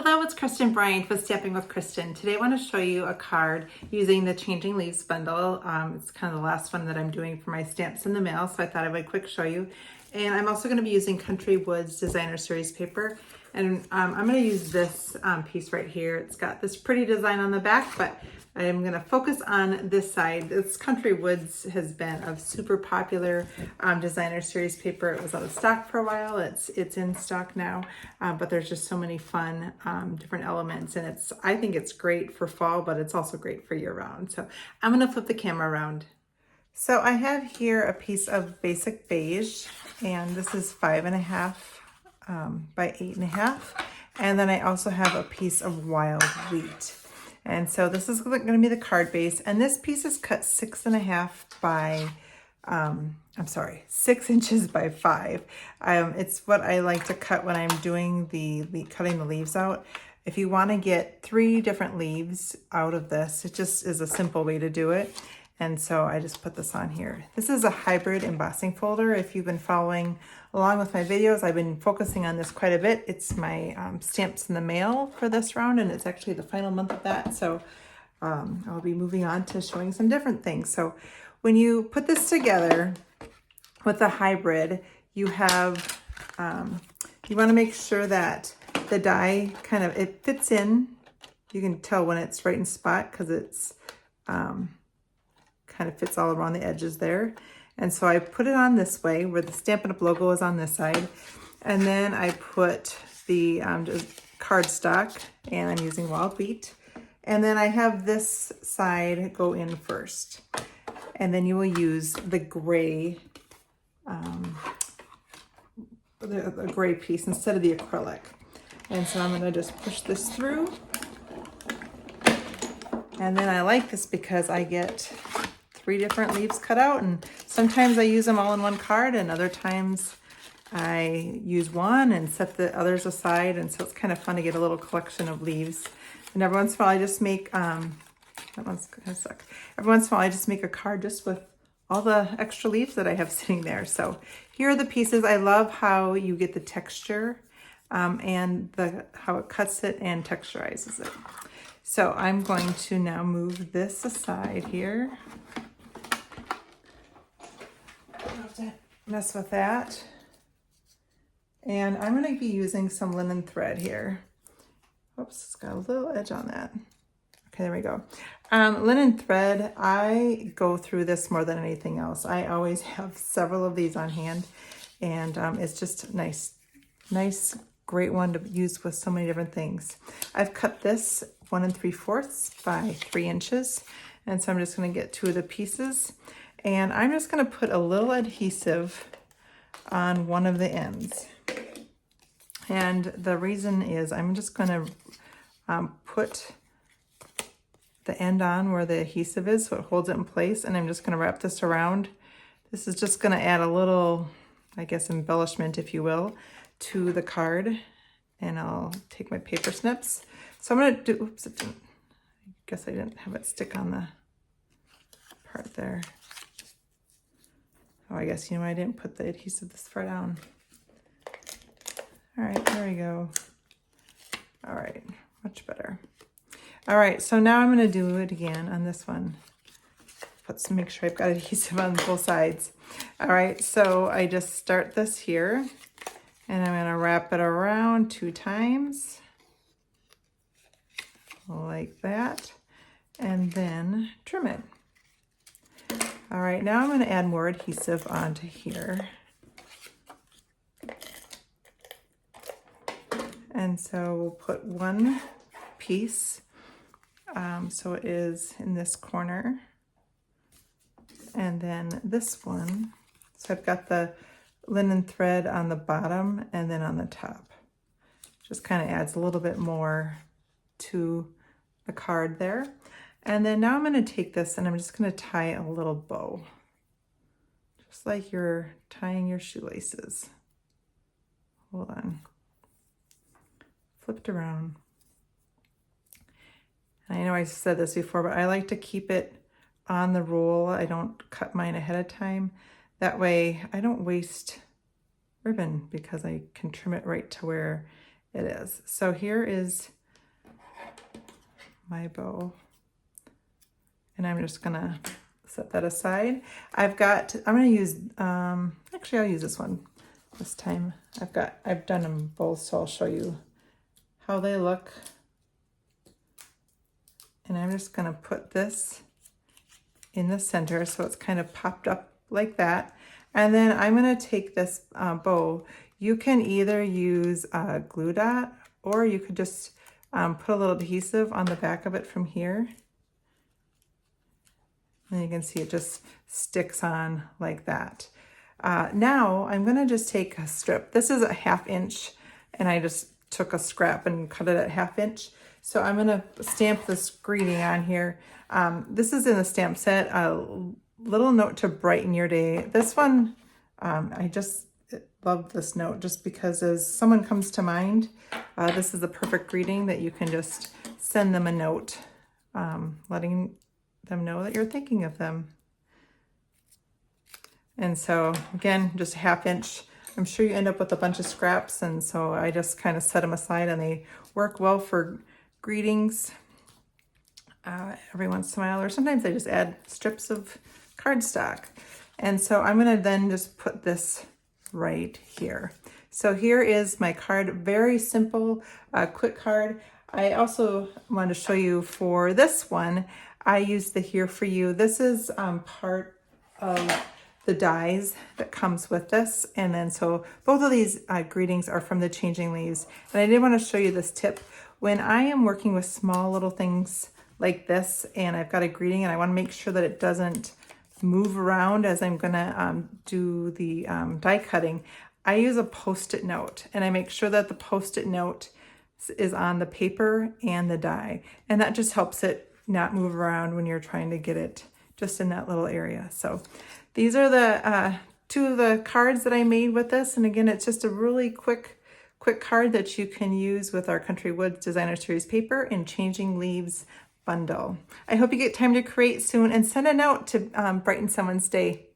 Hello, it's Kristen Bryant with Stamping with Kristen. Today I want to show you a card using the Changing Leaves bundle. It's kind of the last one that I'm doing for my Stamps in the Mail, so I thought I would quick show you. And I'm also going to be using Country Woods Designer Series paper. And I'm going to use this piece right here. It's got this pretty design on the back, but I'm going to focus on this side. This Country Woods has been a super popular designer series paper. It was out of stock for a while. It's in stock now, but there's just so many fun different elements, and I think it's great for fall, but it's also great for year round. So I'm going to flip the camera around. So I have here a piece of basic beige, and this is 5.5 by 8.5, and then I also have a piece of wild wheat. And so this is going to be the card base, and this piece is cut 6.5 by, 6 inches by 5. It's what I like to cut when I'm doing cutting the leaves out. If you want to get 3 different leaves out of this, it just is a simple way to do it. And so I just put this on here. This is a hybrid embossing folder. If you've been following along with my videos, I've been focusing on this quite a bit. It's my Stamps in the Mail for this round, and it's actually the final month of that. So I'll be moving on to showing some different things. So when you put this together with the hybrid, you have, you want to make sure that the die it fits in. You can tell when it's right in spot because it's kind of fits all around the edges there. And so I put it on this way where the Stampin' Up! Logo is on this side. And then I put the cardstock, and I'm using wild wheat. And then I have this side go in first. And then you will use the gray, the gray piece instead of the acrylic. And so I'm gonna just push this through. And then I like this because I get 3 different leaves cut out, and sometimes I use them all in one card, and other times I use one and set the others aside, and so it's kind of fun to get a little collection of leaves. And every once in a while I just make, that one's gonna suck. Every once in a while I just make a card just with all the extra leaves that I have sitting there. So here are the pieces. I love how you get the texture and how it cuts it and texturizes it. So I'm going to now move this aside here. Don't have to mess with that. And I'm going to be using some linen thread here. Oops, it's got a little edge on that. Okay, there we go. Linen thread, I go through this more than anything else. I always have several of these on hand, and it's just nice, great one to use with so many different things. I've cut this 1 3/4 by 3 inches, and so I'm just going to get 2 of the pieces, and I'm just going to put a little adhesive on one of the ends. And the reason is I'm just going to put the end on where the adhesive is so it holds it in place, and I'm just going to wrap this around. This is just going to add a little, I guess, embellishment, if you will, to the card. And I'll take my paper snips. So I'm going to do, oops, I guess I didn't have it stick on the part there. Oh, I guess, I didn't put the adhesive this far down. All right, there we go. All right, much better. All right, so now I'm going to do it again on this one. Make sure I've got adhesive on both sides. All right, so I just start this here, and I'm going to wrap it around 2 times, like that, and then trim it. All right, now I'm going to add more adhesive onto here. And so we'll put 1 piece, so it is in this corner, and then this one. So I've got the linen thread on the bottom and then on the top. Just kind of adds a little bit more to the card there. And then now I'm going to take this and I'm just going to tie a little bow, just like you're tying your shoelaces. Hold on. Flipped around. And I know I said this before, but I like to keep it on the roll. I don't cut mine ahead of time. That way I don't waste ribbon because I can trim it right to where it is. So here is my bow. And I'm just gonna set that aside. I'm gonna use, actually I'll use this one this time. I've done them both, so I'll show you how they look. And I'm just gonna put this in the center so it's kind of popped up like that. And then I'm gonna take this bow. You can either use a glue dot, or you could just put a little adhesive on the back of it from here. And you can see it just sticks on like that. Now I'm gonna just take a strip. This is a 1/2 inch, and I just took a scrap and cut it at 1/2 inch. So I'm gonna stamp this greeting on here. This is in the stamp set, a little note to brighten your day. This one, I just love this note just because as someone comes to mind, this is the perfect greeting that you can just send them a note, letting them know that you're thinking of them. And so again, just a 1/2 inch. I'm sure you end up with a bunch of scraps, and so I just kind of set them aside, and they work well for greetings every once in a while, or sometimes I just add strips of cardstock. And so I'm gonna then just put this right here. So here is my card, very simple, quick card. I also want to show you for this one, I used the Here For You. This is part of the dies that comes with this. And then so both of these greetings are from the Changing Leaves. And I did want to show you this tip. When I am working with small little things like this, and I've got a greeting and I want to make sure that it doesn't move around as I'm gonna do the die cutting, I use a Post-it note, and I make sure that the Post-it note is on the paper and the die, and that just helps it not move around when you're trying to get it just in that little area. So these are the 2 of the cards that I made with this, and again, it's just a really quick card that you can use with our Country Woods Designer Series paper and Changing Leaves bundle. I hope you get time to create soon and send a note to brighten someone's day.